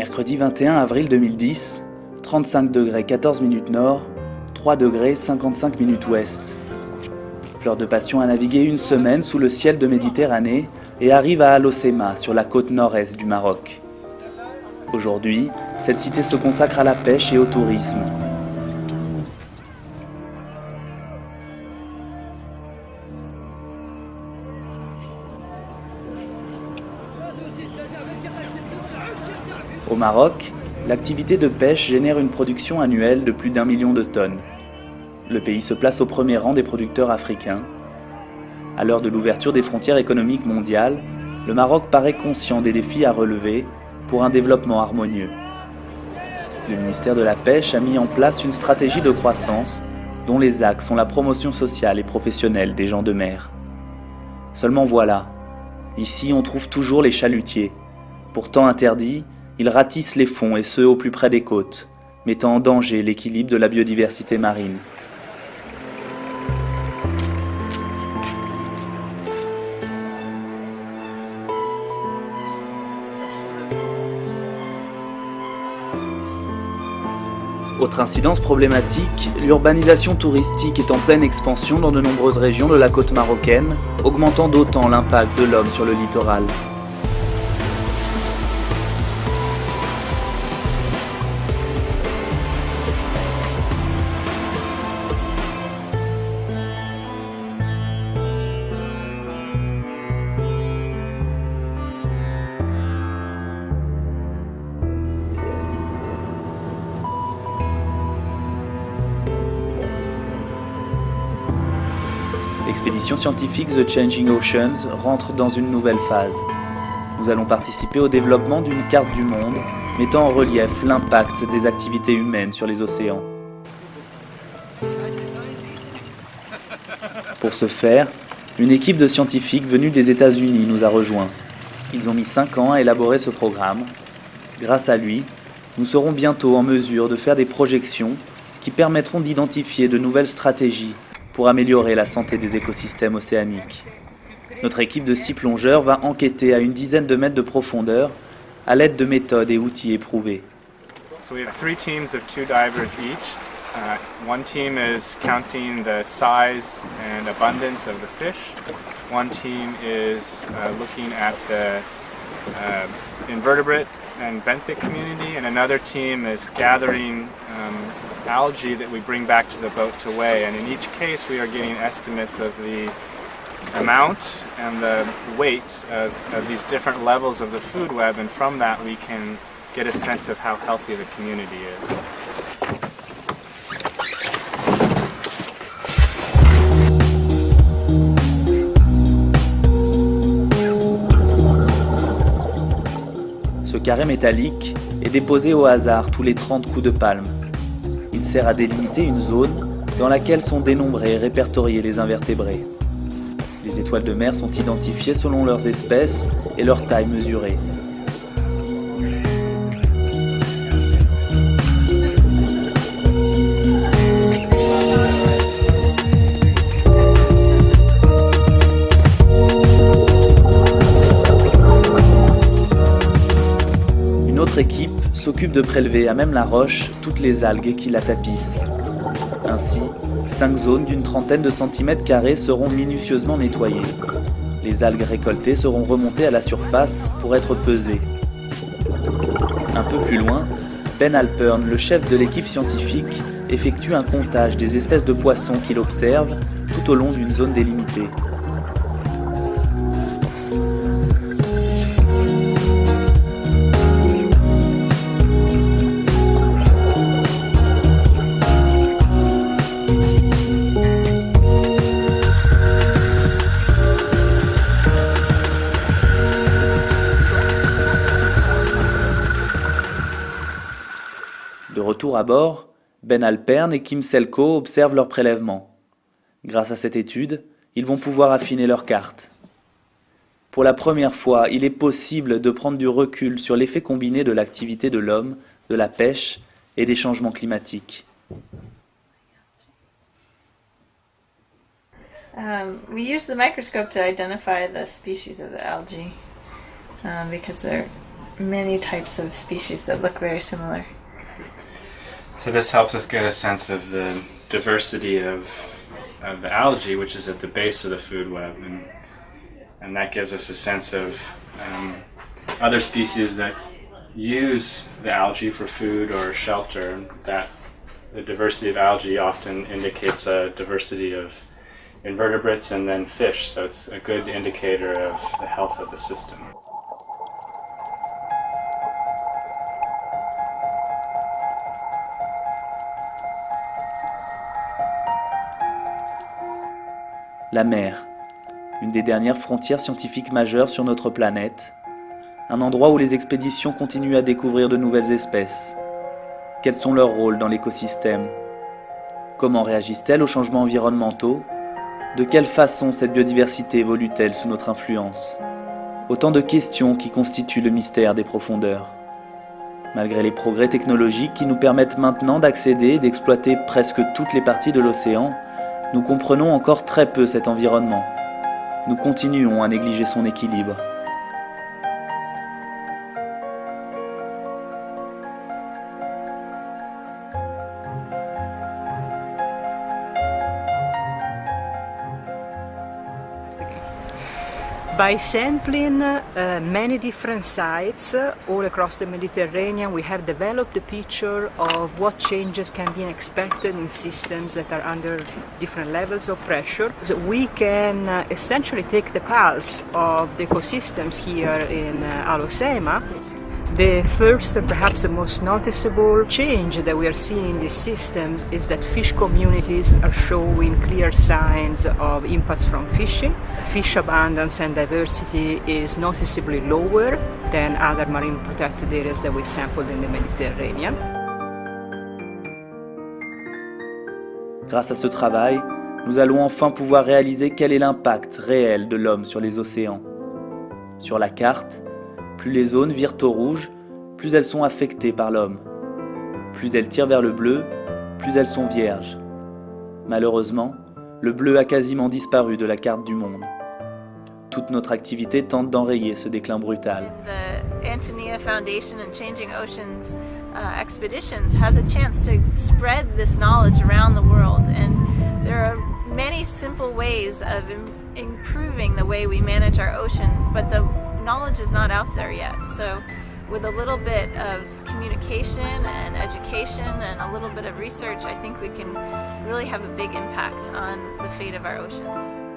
Mercredi 21 avril 2010, 35 degrés 14 minutes nord, 3 degrés 55 minutes ouest. Fleur de Passion a navigué une semaine sous le ciel de Méditerranée et arrive à Al Hoceima, sur la côte nord-est du Maroc. Aujourd'hui, cette cité se consacre à la pêche et au tourisme. Au Maroc, l'activité de pêche génère une production annuelle de plus d'1 million de tonnes. Le pays se place au premier rang des producteurs africains. À l'heure de l'ouverture des frontières économiques mondiales, le Maroc paraît conscient des défis à relever pour un développement harmonieux. Le ministère de la Pêche a mis en place une stratégie de croissance dont les axes sont la promotion sociale et professionnelle des gens de mer. Seulement voilà, ici on trouve toujours les chalutiers. Pourtant interdits, ils ratissent les fonds et ceux au plus près des côtes, mettant en danger l'équilibre de la biodiversité marine. Autre incidence problématique, l'urbanisation touristique est en pleine expansion dans de nombreuses régions de la côte marocaine, augmentant d'autant l'impact de l'homme sur le littoral. L'expédition scientifique The Changing Oceans rentre dans une nouvelle phase. Nous allons participer au développement d'une carte du monde mettant en relief l'impact des activités humaines sur les océans. Pour ce faire, une équipe de scientifiques venus des États-Unis nous a rejoints. Ils ont mis 5 ans à élaborer ce programme. Grâce à lui, nous serons bientôt en mesure de faire des projections qui permettront d'identifier de nouvelles stratégies pour améliorer la santé des écosystèmes océaniques. Notre équipe de 6 plongeurs va enquêter à une dizaine de mètres de profondeur à l'aide de méthodes et outils éprouvés. So we have 3 teams of 2 divers each. One team is counting the size and abundance of the fish. One team is looking at the invertebrate and benthic community, and another team is gathering algae that we bring back to the boat to weigh. And in each case we are getting estimates of the amount and the weight of these different levels of the food web, and from that we can get a sense of how healthy the community is. Ce carré métallique est déposé au hasard tous les 30 coups de palme. Il sert à délimiter une zone dans laquelle sont dénombrés et répertoriés les invertébrés. Les étoiles de mer sont identifiées selon leurs espèces et leur taille mesurée. Une autre équipe s'occupe de prélever à même la roche toutes les algues qui la tapissent. Ainsi, 5 zones d'une trentaine de centimètres carrés seront minutieusement nettoyées. Les algues récoltées seront remontées à la surface pour être pesées. Un peu plus loin, Ben Alpern, le chef de l'équipe scientifique, effectue un comptage des espèces de poissons qu'il observe tout au long d'une zone délimitée. De retour à bord, Ben Alpern et Kim Selko observent leur prélèvement. Grâce à cette étude, ils vont pouvoir affiner leur carte. Pour la première fois, il est possible de prendre du recul sur l'effet combiné de l'activité de l'homme, de la pêche et des changements climatiques. We use the microscope to identify the species of the algae because they're many types of species that look very similar. So this helps us get a sense of the diversity of the algae, which is at the base of the food web, and that gives us a sense of other species that use the algae for food or shelter. That the diversity of algae often indicates a diversity of invertebrates and then fish, so it's a good indicator of the health of the system. La mer, une des dernières frontières scientifiques majeures sur notre planète, un endroit où les expéditions continuent à découvrir de nouvelles espèces. Quels sont leurs rôles dans l'écosystème? Comment réagissent-elles aux changements environnementaux? De quelle façon cette biodiversité évolue-t-elle sous notre influence? Autant de questions qui constituent le mystère des profondeurs. Malgré les progrès technologiques qui nous permettent maintenant d'accéder et d'exploiter presque toutes les parties de l'océan, nous comprenons encore très peu cet environnement. Nous continuons à négliger son équilibre. By sampling many different sites all across the Mediterranean, we have developed a picture of what changes can be expected in systems that are under different levels of pressure. So we can essentially take the pulse of the ecosystems here in Alocema. The first and perhaps the most noticeable change that we are seeing in these systems is that fish communities are showing clear signs of impacts from fishing. Fish abundance and diversity is noticeably lower than other marine protected areas that we sampled in the Mediterranean. Grâce à ce travail, nous allons enfin pouvoir réaliser quel est l'impact réel de l'homme sur les océans. Sur la carte, plus les zones virent au rouge, plus elles sont affectées par l'homme. Plus elles tirent vers le bleu, plus elles sont vierges. Malheureusement, le bleu a quasiment disparu de la carte du monde. Toute notre activité tente d'enrayer ce déclin brutal. The Antonia Foundation and Changing Oceans expeditions has a chance to spread this knowledge around the world, and there are many simple ways of improving the way we manage our ocean, but the knowledge is not out there yet. So with a little bit of communication and education and a little bit of research, I think we can really have a big impact on the fate of our oceans.